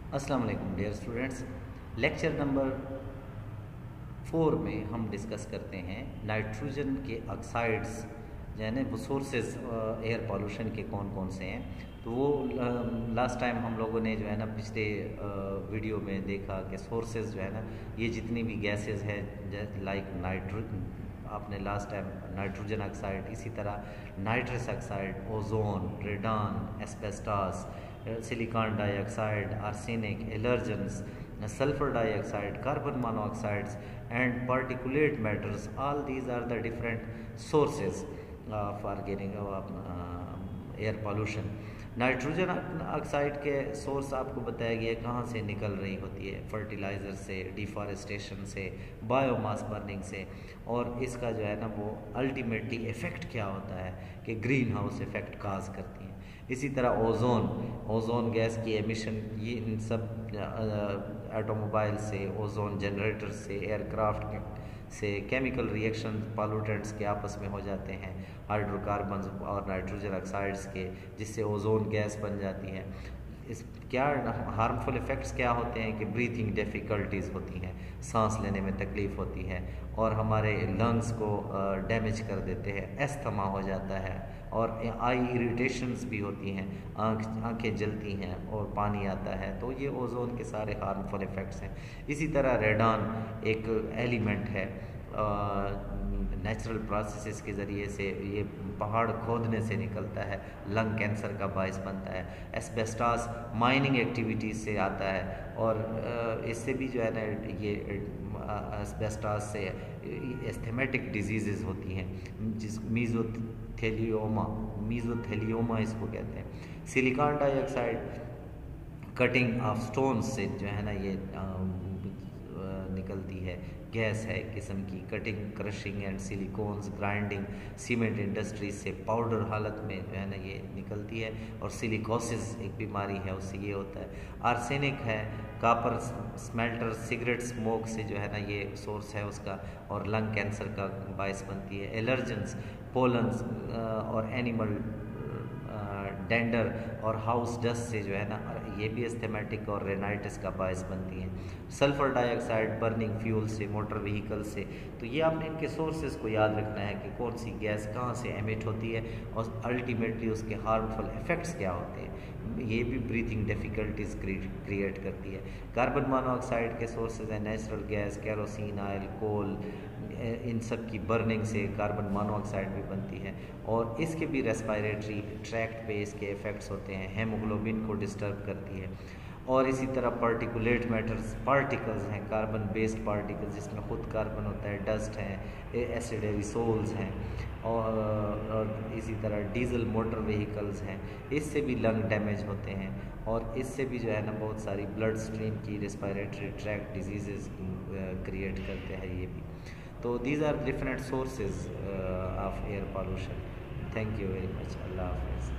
अस्सलाम वालेकुम dear students. Lecture number 4 में हम डिस्कस करते हैं नाइट्रोजन के ऑक्साइड्स जो है ना वो सोर्सेज एयर पॉल्यूशन के कौन कौन से हैं। तो वो लास्ट टाइम हम लोगों ने जो है ना पिछले वीडियो में देखा कि सोर्सेज जो है ना ये जितनी भी गैसेस हैं लाइक आपने लास्ट टाइम नाइट्रोजन ऑक्साइड, इसी तरह nitrous oxide, ozone, radon, asbestos, silicon dioxide, arsenic, allergens, sulfur dioxide, carbon monoxides and particulate matters. All these are the different sources for getting air pollution. Nitrogen oxide के source आपको बताया गया कहाँ से निकल रही होती है, फर्टिलाइज़र से, डिफॉरेस्टेशन से, बायोमास बर्निंग से। और इसका जो है ना वो अल्टीमेटली इफ़ेक्ट क्या होता है कि ग्रीन हाउस इफ़ेक्ट काज करती हैं। इसी तरह ओजोन गैस की एमिशन, ये इन सब ऑटोमोबाइल से, ओजोन जनरेटर से, एयरक्राफ्ट से केमिकल रिएक्शन पॉल्यूटेंट्स के आपस में हो जाते हैं, हाइड्रोकार्बन्स और नाइट्रोजन ऑक्साइड्स के, जिससे ओजोन गैस बन जाती है। इस क्या हार्मफुल इफ़ेक्ट्स क्या होते हैं कि ब्रीथिंग डिफ़िकल्टीज़ होती हैं, सांस लेने में तकलीफ़ होती है और हमारे लंग्स को डैमेज कर देते हैं, एस्थमा हो जाता है और आई इरिटेशंस भी होती हैं, आँखें जलती हैं और पानी आता है। तो ये ओजोन के सारे हार्मफुल इफ़ेक्ट्स हैं। इसी तरह रेडान एक एलिमेंट है, नेचुरल प्रोसेसेस के ज़रिए से ये पहाड़ खोदने से निकलता है, लंग कैंसर का बायस बनता है। एस्बेस्टास माइनिंग एक्टिविटीज़ से आता है और इससे भी जो है ना ये एस्बेस्टास से एस्थेमेटिक डिजीज़ होती हैं, जिस मीज़ोथेलियोमा इसको कहते हैं। Silicon dioxide cutting of stones से जो है ना ये निकलती है, गैस है किस्म की, cutting, crushing and silicones grinding cement industries से पाउडर हालत में जो है ना ये निकलती है। और सिलिकोसिस एक बीमारी है, उससे ये होता है। आर्सेनिक है, कापर स्मेल्टर, सिगरेट स्मोक से जो है ना ये सोर्स है उसका और लंग कैंसर का बायस बनती है। एलर्जेंस पोलन्स और एनिमल डेंडर और हाउस डस्ट से जो है ना ये भी एस्थेमेटिक और रेनाइटिस का बायस बनती हैं। सल्फर डाइऑक्साइड बर्निंग फ्यूल से, मोटर व्हीकल से। तो ये आपने इनके सोर्सेज को याद रखना है कि कौन सी गैस कहाँ से एमिट होती है और अल्टीमेटली उसके हार्मफुल इफ़ेक्ट्स क्या होते हैं। ये भी ब्रीथिंग डिफ़िकल्टीज क्रिएट करती है। कार्बन मोनोऑक्साइड के सोर्सेज हैं नेचुरल गैस, केरोसिन, ऑयल, कोल, इन सब की बर्निंग से कार्बन मोनोऑक्साइड भी बनती है और इसके भी रेस्पिरेटरी ट्रैक्ट पे इसके इफ़ेक्ट्स होते हैं, हेमोग्लोबिन को डिस्टर्ब करती है। और इसी तरह पार्टिकुलेट मैटर्स, पार्टिकल्स हैं, कार्बन बेस्ड पार्टिकल्स जिसमें खुद कार्बन होता है, डस्ट हैं, एसिड एरिसोल्स हैं और इसी तरह डीजल मोटर व्हीकल्स हैं, इससे भी लंग डैमेज होते हैं और इससे भी जो है ना बहुत सारी ब्लड स्ट्रीम की रेस्पिरेटरी ट्रैक्ट डिजीज़ क्रिएट करते हैं ये भी। तो these are different sources of air pollution. Thank you very much. अल्लाह हाफ़िज़।